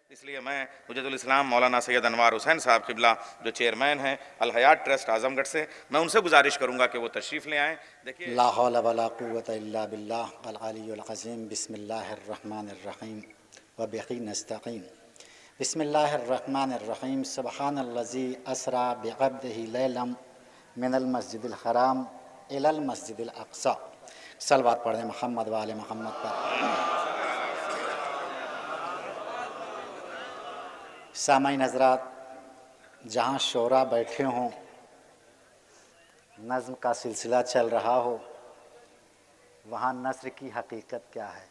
اس لیے میں حجت الاسلام مولانا سید انوار حسین صاحب قبلہ جو چیئرمین ہیں الحیات ٹرسٹ اعظم گڑھ سے، میں ان سے گزارش کروں گا کہ وہ تشریف لے آئیں۔ دیکھیے لا حول ولا قوة الا باللہ العلی العظیم۔ بسم اللہ الرحمن الرحیم وبہ نستعین۔ بسم اللہ الرحمن الرحیم۔ سبحان الذی اسریٰ بعبدہ لیلا من المسجد الحرام الی المسجد الاقصی۔ صلوات پڑھیں محمد وآل محمد پر۔ سامعین حضرات، جہاں شعراء بیٹھے ہوں، نظم کا سلسلہ چل رہا ہو، وہاں نثر کی حقیقت کیا ہے؟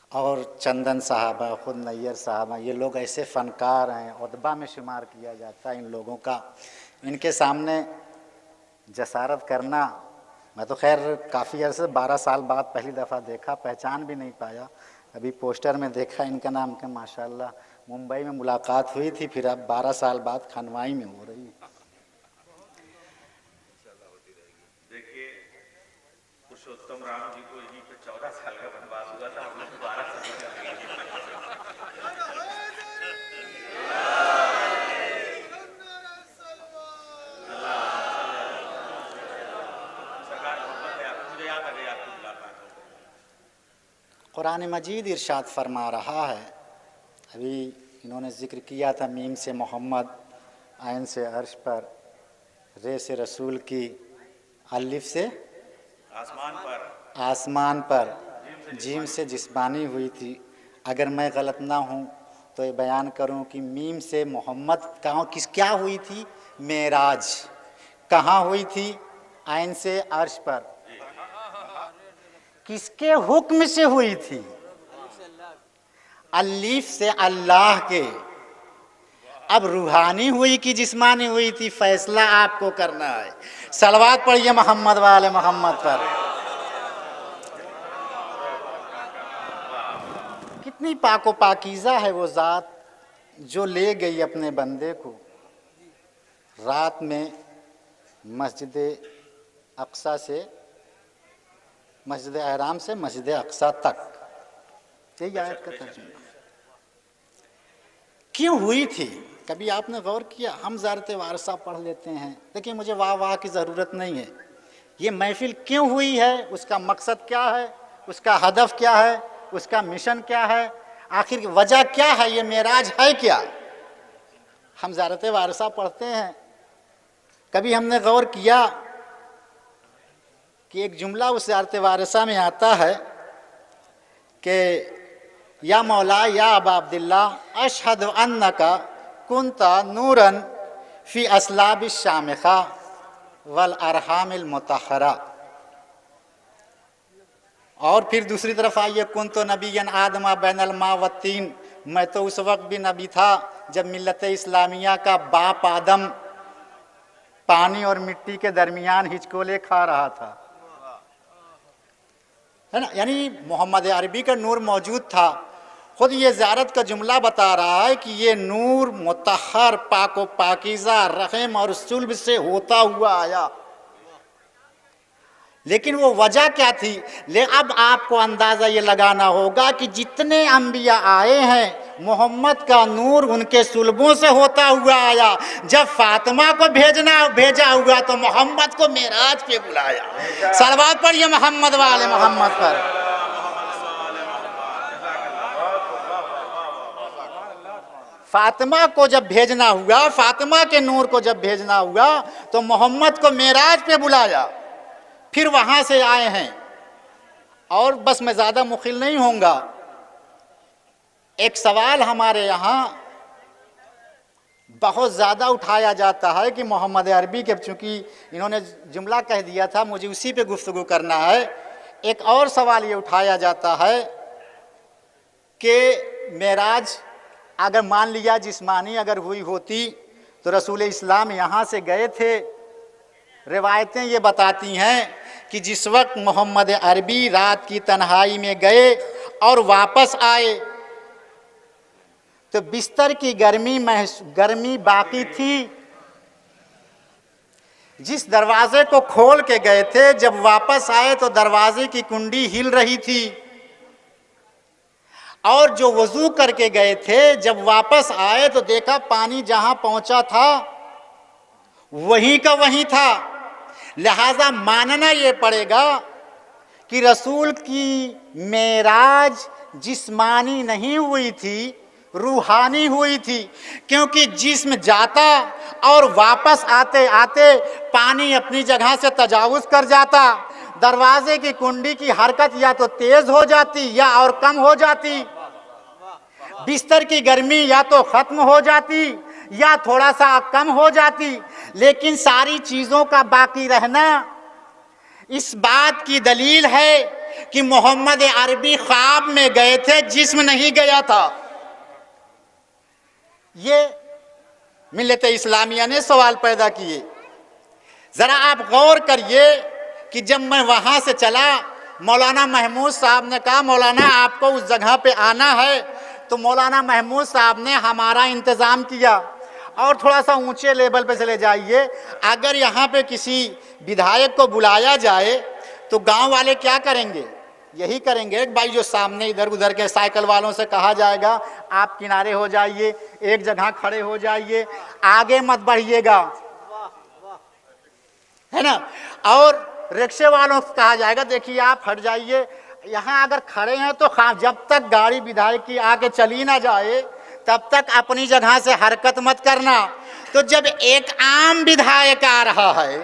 اور چندن صاحبہ، خود نیر صاحبہ، یہ لوگ ایسے فنکار ہیں، ادبا میں شمار کیا جاتا ہے ان لوگوں کا۔ ان کے سامنے جسارت کرنا، میں تو خیر کافی عرصے 12 سال بعد پہلی دفعہ دیکھا، پہچان بھی نہیں پایا۔ ابھی پوسٹر میں دیکھا ان کا نام کہ ماشاءاللہ ممبئی میں ملاقات ہوئی تھی، پھر اب 12 سال بعد کھنوائی میں ہو رہی ہے۔ دیکھیے پرشوتم رام جی کو یہیں پہ 14 سال کا بنواس ہوا تھا، ہم لوگ 12 سال کا۔ قرآن مجید ارشاد فرما رہا ہے، ابھی انہوں نے ذکر کیا تھا میم سے محمد، عین سے عرش پر، رے سے رسول کی، الف سے آسمان پر، جیم سے جسمانی ہوئی تھی۔ اگر میں غلط نہ ہوں تو یہ بیان کروں کہ میم سے محمد کیا ہوئی تھی؟ معراج۔ کہاں ہوئی تھی؟ عین سے عرش پر۔ کس کے حکم سے ہوئی تھی؟ الف سے اللہ کے۔ اب روحانی ہوئی کہ جسمانی ہوئی تھی، فیصلہ آپ کو کرنا ہے۔ صلوات پڑھیے محمد والے محمد پر۔ کتنی پاک و پاکیزہ ہے وہ ذات جو لے گئی اپنے بندے کو رات میں مسجد اقصی سے، مسجد احرام سے مسجد اقصی تک۔ یہی آیت کا ترجمہ کیوں ہوئی تھی؟ کبھی آپ نے غور کیا؟ ہم زیارت وارثہ پڑھ لیتے ہیں، دیکھیں مجھے واہ واہ کی ضرورت نہیں ہے۔ یہ محفل کیوں ہوئی ہے؟ اس کا مقصد کیا ہے؟ اس کا ہدف کیا ہے؟ اس کا مشن کیا ہے؟ آخر کی وجہ کیا ہے؟ یہ معراج ہے کیا؟ ہم زیارت وارثہ پڑھتے ہیں، کبھی ہم نے غور کیا کہ ایک جملہ اس زیارت وارثہ میں آتا ہے کہ یا مولا یا ابا عبداللہ اشہد انکا کنت نورا فی اصلاب الشامخہ والارحام المطہرہ۔ اور پھر دوسری طرف آئیے کنت نبیا آدم بین الماء والطین، میں تو اس وقت بھی نبی تھا جب ملت اسلامیہ کا باپ آدم پانی اور مٹی کے درمیان ہچکولے کھا رہا تھا، ہے نا؟ یعنی محمد عربی کا نور موجود تھا۔ خود یہ زیارت کا جملہ بتا رہا ہے کہ یہ نور مطہر، پاک و پاکیزہ، رحم اور صلب سے ہوتا ہوا آیا۔ لیکن وہ وجہ کیا تھی؟ اب آپ کو اندازہ یہ لگانا ہوگا کہ جتنے انبیاء آئے ہیں محمد کا نور ان کے صلبوں سے ہوتا ہوا آیا۔ جب فاطمہ کو بھیجا ہوا تو محمد کو معراج پہ بلایا۔ صلوات پڑھیے محمد والے محمد پر۔ فاطمہ کو جب بھیجنا ہوا، فاطمہ کے نور کو جب بھیجنا ہوا تو محمد کو معراج پہ بلایا، پھر وہاں سے آئے ہیں۔ اور بس میں زیادہ مخل نہیں ہوں گا، ایک سوال ہمارے یہاں بہت زیادہ اٹھایا جاتا ہے کہ محمد عربی کے، چونکہ انہوں نے جملہ کہہ دیا تھا مجھے اسی پہ گفتگو کرنا ہے، ایک اور سوال یہ اٹھایا جاتا ہے کہ معراج اگر مان لیا جسمانی اگر ہوئی ہوتی تو رسول اسلام یہاں سے گئے تھے۔ روایتیں یہ بتاتی ہیں کہ جس وقت محمد عربی رات کی تنہائی میں گئے اور واپس آئے تو بستر کی گرمی باقی تھی۔ جس دروازے کو کھول کے گئے تھے جب واپس آئے تو دروازے کی کنڈی ہل رہی تھی۔ اور جو وضو کر کے گئے تھے جب واپس آئے تو دیکھا پانی جہاں پہنچا تھا وہیں کا وہیں تھا. لہذا ماننا یہ پڑے گا کہ رسول کی معراج جسمانی نہیں ہوئی تھی, روحانی ہوئی تھی, کیونکہ جسم جاتا اور واپس آتے آتے پانی اپنی جگہ سے تجاوز کر جاتا, دروازے کی کنڈی کی حرکت یا تو تیز ہو جاتی یا اور کم ہو جاتی, بستر کی گرمی یا تو ختم ہو جاتی یا تھوڑا سا کم ہو جاتی, لیکن ساری چیزوں کا باقی رہنا اس بات کی دلیل ہے کہ محمد عربی خواب میں گئے تھے, جسم نہیں گیا تھا. یہ ملت اسلامیہ نے سوال پیدا کیے. ذرا آپ غور کریے کہ جب میں وہاں سے چلا, مولانا محمود صاحب نے کہا مولانا آپ کو اس جگہ پہ آنا ہے, تو مولانا محمود صاحب نے ہمارا انتظام کیا اور تھوڑا سا اونچے لیول پہ چلے جائیے. اگر یہاں پہ کسی ودھایک کو بلایا جائے تو گاؤں والے کیا کریں گے؟ یہی کریں گے بھائی جو سامنے ادھر ادھر کے سائیکل والوں سے کہا جائے گا آپ کنارے ہو جائیے, ایک جگہ کھڑے ہو جائیے, آگے مت بڑھیے گا, ہے نا. اور رکشے والوں سے کہا جائے گا دیکھیے آپ ہٹ جائیے, یہاں اگر کھڑے ہیں تو جب تک گاڑی ودھایک کی آگے چلی نہ جائے تب تک اپنی جگہ سے حرکت مت کرنا. تو جب ایک عام ودھایک آ رہا ہے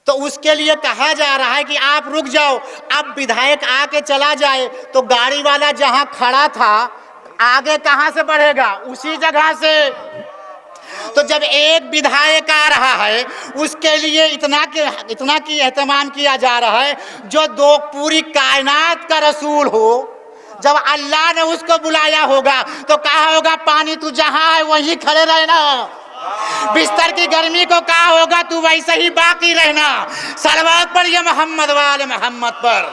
تو اس کے لیے کہا جا رہا ہے کہ آپ رک جاؤ. اب ودھایک آ کے چلا جائے تو گاڑی والا جہاں کھڑا تھا آگے کہاں سے بڑھے گا؟ اسی جگہ سے. تو جب ایک ودھایک آ رہا ہے اس کے لیے اتنا کی اہتمام کیا جا رہا ہے جو دو پوری کائنات کا رسول ہو. جب اللہ نے اس کو بلایا ہوگا تو کہا ہوگا پانی تو جہاں ہے وہیں کھڑے رہنا, بستر کی گرمی کو کہا ہوگا تو ویسے ہی باقی رہنا. صلوات پڑھیے محمد وآل محمد پر.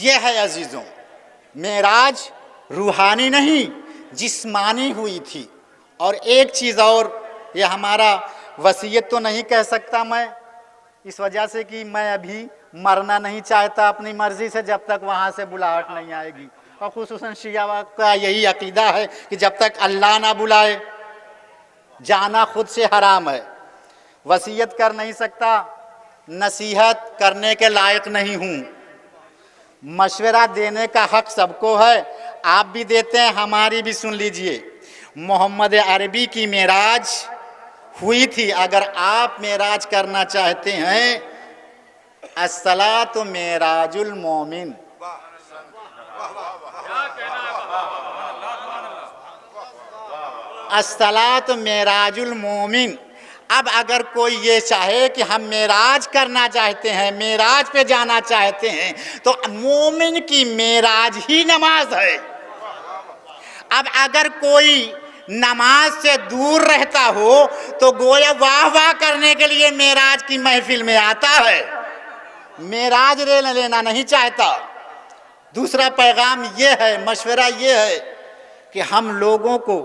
یہ ہے عزیزوں, معراج روحانی نہیں جسمانی ہوئی تھی. اور ایک چیز اور, یہ ہمارا وصیت تو نہیں کہہ سکتا میں, اس وجہ سے کہ میں ابھی مرنا نہیں چاہتا اپنی مرضی سے جب تک وہاں سے بلاہٹ نہیں آئے گی. اور خصوصاً شیعہ کا یہی عقیدہ ہے کہ جب تک اللہ نہ بلائے جانا خود سے حرام ہے. وصیت کر نہیں سکتا, نصیحت کرنے کے لائق نہیں ہوں, مشورہ دینے کا حق سب کو ہے, آپ بھی دیتے ہیں, ہماری بھی سن لیجئے. محمد عربی کی معراج ہوئی تھی. اگر آپ معراج کرنا چاہتے ہیں, الصلاۃ معراج المومن, الصلاۃ معراج المومن. اب اگر کوئی یہ چاہے کہ ہم معراج کرنا چاہتے ہیں, معراج پہ جانا چاہتے ہیں, تو مومن کی معراج ہی نماز ہے. اب اگر کوئی نماز سے دور رہتا ہو تو گویا واہ واہ کرنے کے لیے معراج کی محفل میں آتا ہے, معراج لینا نہیں چاہتا. دوسرا پیغام یہ ہے, مشورہ یہ ہے کہ ہم لوگوں کو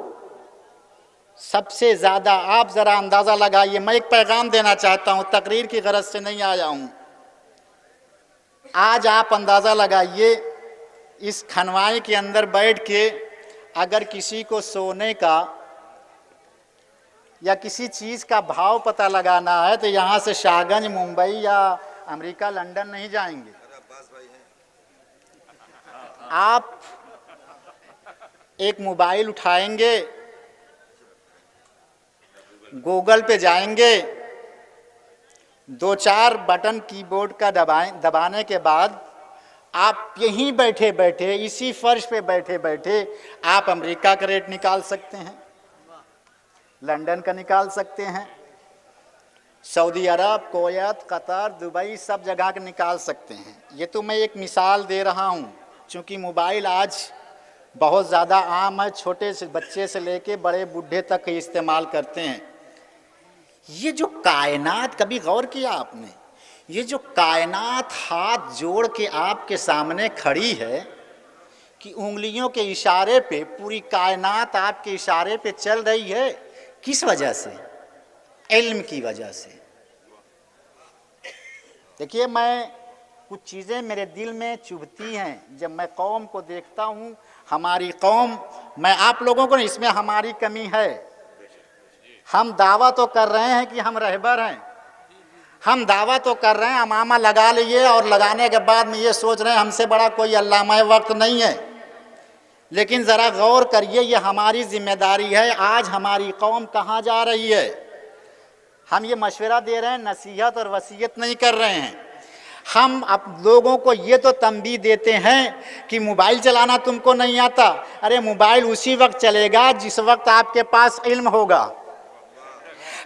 سب سے زیادہ, آپ ذرا اندازہ لگائیے, میں ایک پیغام دینا چاہتا ہوں, تقریر کی غرض سے نہیں آیا ہوں. آج آپ اندازہ لگائیے, اس کھنوائی کے اندر بیٹھ کے اگر کسی کو سونے کا یا کسی چیز کا بھاؤ پتہ لگانا ہے تو یہاں سے شاہگنج, ممبئی یا امریکہ, لنڈن نہیں جائیں گے. آپ ایک موبائل اٹھائیں گے, گوگل پہ جائیں گے, دو چار بٹن کی بورڈ کا دبانے کے بعد آپ یہیں بیٹھے بیٹھے, اسی فرش پہ بیٹھے بیٹھے آپ امریکہ کا ریٹ نکال سکتے ہیں, لنڈن کا نکال سکتے ہیں, سعودی عرب, کویت, قطر, دبئی, سب جگہ کا نکال سکتے ہیں. یہ تو میں ایک مثال دے رہا ہوں, چونکہ موبائل آج بہت زیادہ عام ہے, چھوٹے سے بچے سے لے کے بڑے بوڑھے تک استعمال کرتے ہیں. یہ جو کائنات, کبھی غور کیا آپ نے, یہ جو کائنات ہاتھ جوڑ کے آپ کے سامنے کھڑی ہے کہ انگلیوں کے اشارے پہ پوری کائنات آپ کے اشارے پہ چل رہی ہے, کس وجہ سے؟ علم کی وجہ سے. देखिए मैं कुछ चीज़ें मेरे दिल में चुभती हैं जब मैं कौम को देखता हूँ, हमारी कौम, मैं आप लोगों को, इसमें हमारी कमी है। हम दावा तो कर रहे हैं कि हम रहबर हैं, हम दावा तो कर रहे हैं, अमामा लगा लिए और लगाने के बाद में ये सोच रहे हैं हमसे बड़ा कोई अल्लामा वक्त नहीं है। लेकिन ज़रा गौर करिए, ये हमारी जिम्मेदारी है। आज हमारी कौम कहाँ जा रही है? हम ये मशवरा दे रहे हैं, नसीहत और वसीयत नहीं कर रहे हैं। हम आप लोगों को ये तो तंबीह देते हैं कि मोबाइल चलाना तुमको नहीं आता। अरे मोबाइल उसी वक्त चलेगा जिस वक्त आपके पास इल्म होगा।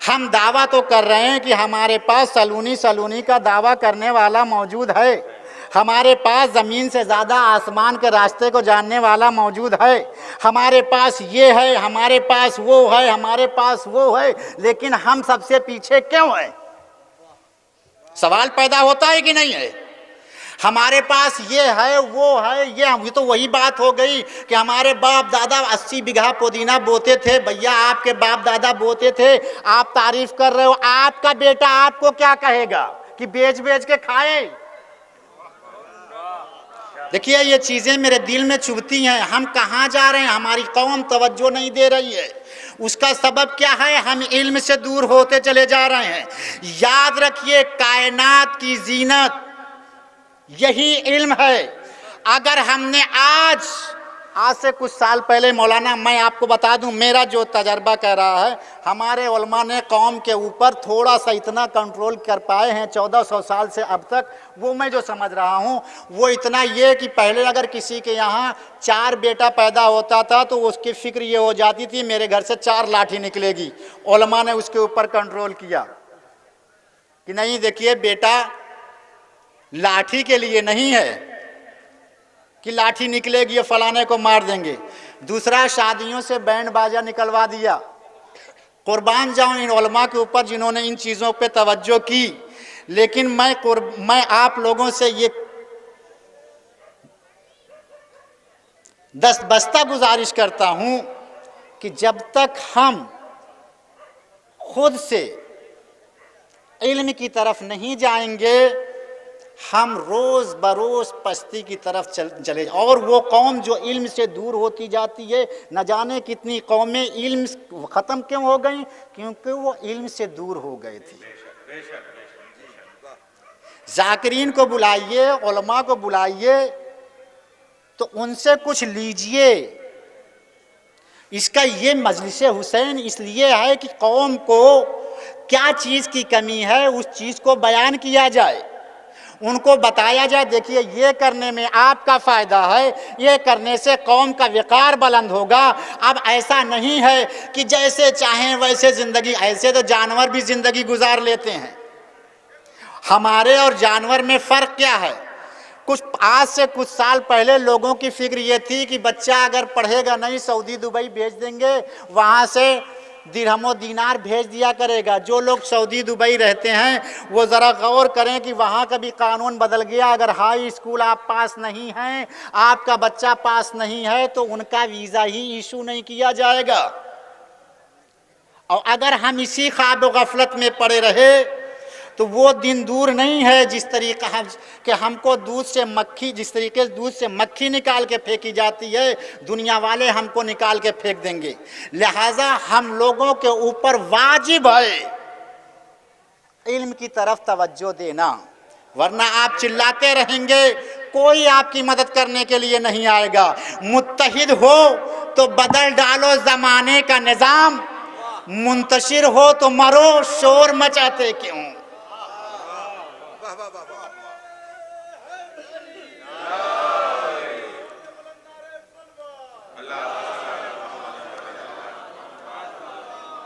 हम दावा तो कर रहे हैं कि हमारे पास सलूनी का दावा करने वाला मौजूद है, हमारे पास ज़मीन से ज़्यादा आसमान के रास्ते को जानने वाला मौजूद है, हमारे पास ये है, हमारे पास वो है, हमारे पास वो है, लेकिन हम सबसे पीछे क्यों हैं? सवाल पैदा होता है कि नहीं है? हमारे पास ये है, वो है, ये तो वही बात हो गई कि हमारे बाप दादा 80 बीघा पुदीना बोते थे। भैया आपके बाप दादा बोते थे, आप तारीफ कर रहे हो, आपका बेटा आपको क्या कहेगा कि बेच बेच के खाए? देखिए ये चीज़ें मेरे दिल में चुभती हैं। हम कहाँ जा रहे हैं? हमारी कौम तवज्जो नहीं दे रही है। उसका सबब क्या है? हम इल्म से दूर होते चले जा रहे हैं। याद रखिए, कायनात की जीनत यही इल्म है। अगर हमने आज से कुछ साल पहले, मौलाना मैं आपको बता दूं, मेरा जो तजर्बा कह रहा है, हमारे उलमा ने कौम के ऊपर थोड़ा सा इतना कंट्रोल कर पाए हैं 1400 साल से अब तक, वो मैं जो समझ रहा हूं वो इतना ये कि पहले अगर किसी के यहाँ 4 बेटा पैदा होता था तो उसकी फिक्र ये हो जाती थी मेरे घर से 4 लाठी निकलेगी। उलमा ने उसके ऊपर कंट्रोल किया कि नहीं, देखिए बेटा लाठी के लिए नहीं है कि लाठी निकलेगी ये फलाने को मार देंगे। दूसरा, शादियों से बैंड बाजा निकलवा दिया। कुर्बान जाऊं इन उलमा के ऊपर जिन्होंने इन चीज़ों पे तवज्जो की। लेकिन मैं आप लोगों से ये दस्तबस्ता गुजारिश करता हूं कि जब तक हम खुद से इल्म की तरफ नहीं जाएंगे, हम रोज़ बरोज़ पस्ती की तरफ चले। और वो कौम जो इल्म से दूर होती जाती है, न जाने कितनी कौमें इल्म ख़त्म क्यों हो गई? क्योंकि वो इल्म से दूर हो गए थे। ज़ाकिरीन को बुलाइए, उलमा को बुलाइए, तो उनसे कुछ लीजिए। इसका ये मजलिस हुसैन इसलिए है कि कौम को क्या चीज़ की कमी है उस चीज़ को बयान किया जाए, उनको बताया जाए। देखिए ये करने में आपका फ़ायदा है, ये करने से कौम का वक़ार बुलंद होगा। अब ऐसा नहीं है कि जैसे चाहें वैसे ज़िंदगी, ऐसे तो जानवर भी ज़िंदगी गुजार लेते हैं। हमारे और जानवर में फ़र्क क्या है? आज से कुछ साल पहले लोगों की फिक्र ये थी कि बच्चा अगर पढ़ेगा नहीं, सऊदी दुबई भेज देंगे, वहाँ से दिरहमो दीनार भेज दिया करेगा। जो लोग सऊदी दुबई रहते हैं वो ज़रा गौर करें कि वहाँ का भी कानून बदल गया। अगर हाई स्कूल आप पास नहीं हैं, आपका बच्चा पास नहीं है, तो उनका वीज़ा ही इशू नहीं किया जाएगा। और अगर हम इसी ख्वाब गफलत में पड़े रहे तो वो दिन दूर नहीं है जिस तरीका कि हमको दूध से मक्खी, जिस तरीके से दूध से मक्खी निकाल के फेंकी जाती है, दुनिया वाले हमको निकाल के फेंक देंगे। लिहाजा हम लोगों के ऊपर वाजिब है इल्म की तरफ तवज्जो देना, वरना आप चिल्लाते रहेंगे, कोई आपकी मदद करने के लिए नहीं आएगा। मुत्तहिद हो तो बदल डालो ज़माने का निज़ाम, मुंतशिर हो तो मरो, शोर मचाते क्यों?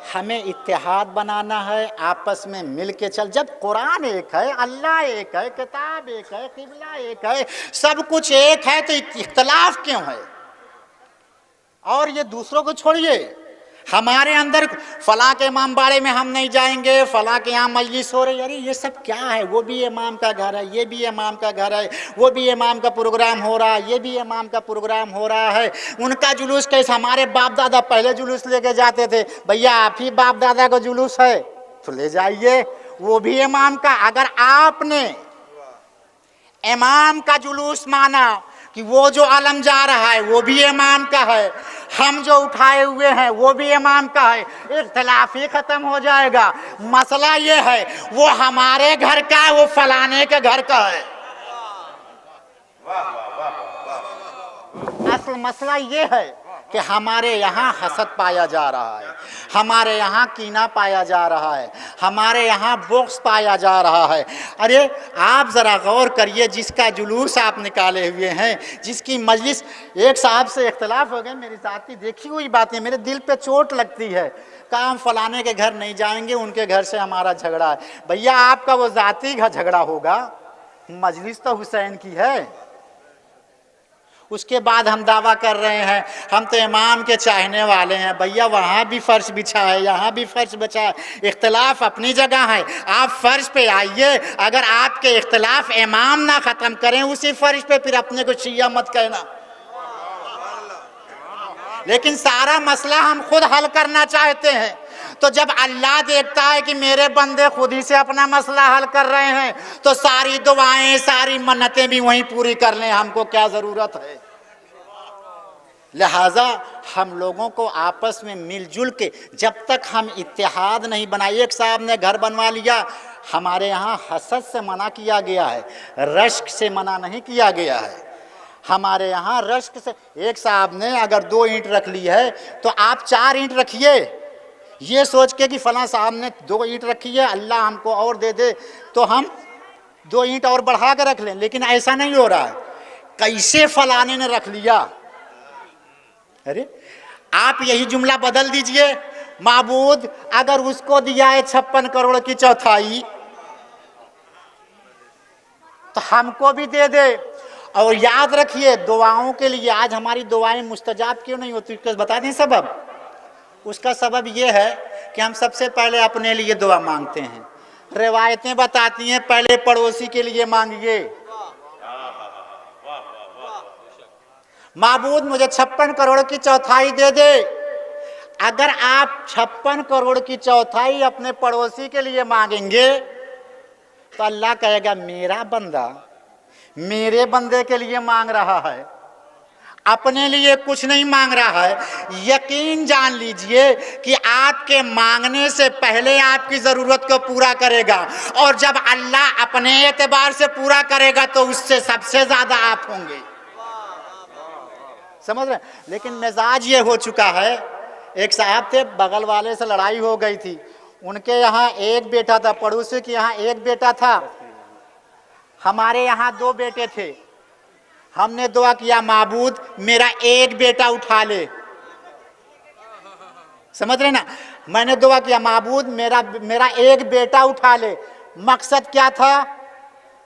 हमें इत्तेहाद बनाना है, आपस में मिल के चल। जब कुरान एक है, अल्लाह एक है, किताब एक है, किबला एक है, सब कुछ एक है, तो इख्तलाफ क्यों है? और ये दूसरों को छोड़िए, हमारे अंदर फलां के इमाम बाड़े में हम नहीं जाएंगे, फलां के यहाँ मजलिस हो रही है, अरे ये सब क्या है? वो भी इमाम का घर है, ये भी इमाम का घर है, वो भी इमाम का प्रोग्राम हो रहा है, ये भी इमाम का प्रोग्राम हो रहा है। उनका जुलूस कैसे? हमारे बाप दादा पहले जुलूस लेके जाते थे, भैया आप ही बाप दादा का जुलूस है तो ले जाइए, वो भी इमाम का। अगर आपने इमाम का जुलूस माना कि वो जो अलम जा रहा है वो भी इमाम का है, हम जो उठाए हुए हैं वो भी इमाम का है, इख्तिलाफ ही खत्म हो जाएगा। मसला ये है वो हमारे घर का है, वो फलाने के घर का है। असल मसला ये है कि हमारे यहाँ हसद पाया जा रहा है, हमारे यहाँ कीना पाया जा रहा है, हमारे यहाँ बुग़्ज़ पाया जा रहा है। अरे आप ज़रा गौर करिए, जिसका जुलूस आप निकाले हुए हैं, जिसकी मजलिस, एक साहब से इख्तिलाफ हो गए, मेरी ज़ाती देखी हुई बातें, मेरे दिल पे चोट लगती है। कहा हम फलाने के घर नहीं जाएंगे, उनके घर से हमारा झगड़ा है। भैया आपका वो ज़ाती का झगड़ा होगा, मजलिस तो हुसैन की है। उसके बाद हम दावा कर रहे हैं हम तो इमाम के चाहने वाले हैं। भैया वहाँ भी फर्श बिछा है, यहाँ भी फर्श बिछा है, इख्तिलाफ अपनी जगह है, आप फर्श पे आइए। अगर आपके इख्तिलाफ इमाम ना ख़त्म करें उसी फर्श पे, फिर अपने को शिया मत कहना। लेकिन सारा मसला हम खुद हल करना चाहते हैं, तो जब अल्लाह देखता है कि मेरे बंदे खुद ही से अपना मसला हल कर रहे हैं, तो सारी दुआएं सारी मन्नतें भी वहीं पूरी कर लें, हमको क्या ज़रूरत है। लिहाजा हम लोगों को आपस में मिलजुल के, जब तक हम इत्तेहाद नहीं बनाए, एक साहब ने घर बनवा लिया, हमारे यहाँ हसद से मना किया गया है, रश्क से मना नहीं किया गया है। हमारे यहाँ रश्क से, एक साहब ने अगर 2 ईंट रख ली है तो आप 4 ईंट रखिए, ये सोच के कि फलां साहब ने 2 ईंट रखी है, अल्लाह हमको और दे दे तो हम 2 ईंट और बढ़ा कर रख लें। लेकिन ऐसा नहीं हो रहा है। कैसे फलाने ने रख लिया? अरे आप यही जुमला बदल दीजिए, माबूद अगर उसको दिया है 56 करोड़ की चौथाई तो हमको भी दे दे। और याद रखिए दुआओं के लिए, आज हमारी दुआएं मुस्तजाब क्यों नहीं होती, उसका बता दें सबब। उसका सबब ये है कि हम सबसे पहले अपने लिए दुआ मांगते हैं। रिवायतें बताती हैं पहले पड़ोसी के लिए मांगिए। माबूद मुझे 56 करोड़ की चौथाई दे दे। अगर आप 56 करोड़ की चौथाई अपने पड़ोसी के लिए मांगेंगे तो अल्लाह कहेगा मेरा बंदा मेरे बंदे के लिए मांग रहा है, अपने लिए कुछ नहीं मांग रहा है। यकीन जान लीजिए कि आपके मांगने से पहले आपकी ज़रूरत को पूरा करेगा, और जब अल्लाह अपने एतबार से पूरा करेगा तो उससे सबसे ज़्यादा आप होंगे। समझ रहे? लेकिन मिजाज ये हो चुका है, एक साहब थे, बगल वाले से लड़ाई हो गई थी, उनके यहाँ एक बेटा था, पड़ोसी के यहाँ एक बेटा था, हमारे यहाँ 2 बेटे थे। हमने दुआ किया माबूद मेरा एक बेटा उठा ले। समझ रहे ना? मैंने दुआ किया माबूद मेरा एक बेटा उठा ले। मकसद क्या था?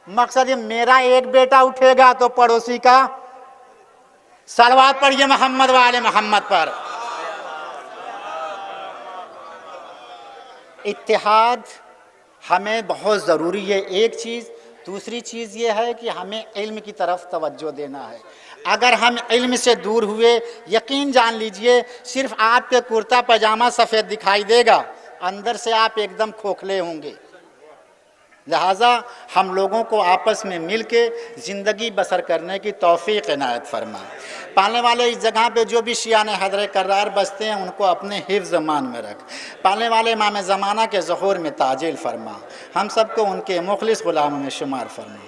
मकसद ये मेरा एक बेटा उठेगा तो पड़ोसी का सलवात पढ़िए मोहम्मद वाले मोहम्मद पर। इत्तेहाद हमें बहुत ज़रूरी है, एक चीज़। दूसरी चीज़ ये है कि हमें इल्म की तरफ तवज्जो देना है। अगर हम इल्म से दूर हुए, यकीन जान लीजिए सिर्फ आपके कुर्ता पजामा सफ़ेद दिखाई देगा, अंदर से आप एकदम खोखले होंगे। लिहाजा हम लोगों को आपस में मिल के ज़िंदगी बसर करने की तौफ़ीक़ इनायत फरमा। पालने वाले इस जगह पे जो भी शियान हज़र कर्रार बसते हैं उनको अपने हिफ्ज़ मान में रख। पालने वाले इमाम ज़माना के ज़हूर में ताजिल फरमा। हम सबको उनके मुखलिस ग़ुलामों में शुमार फरमा।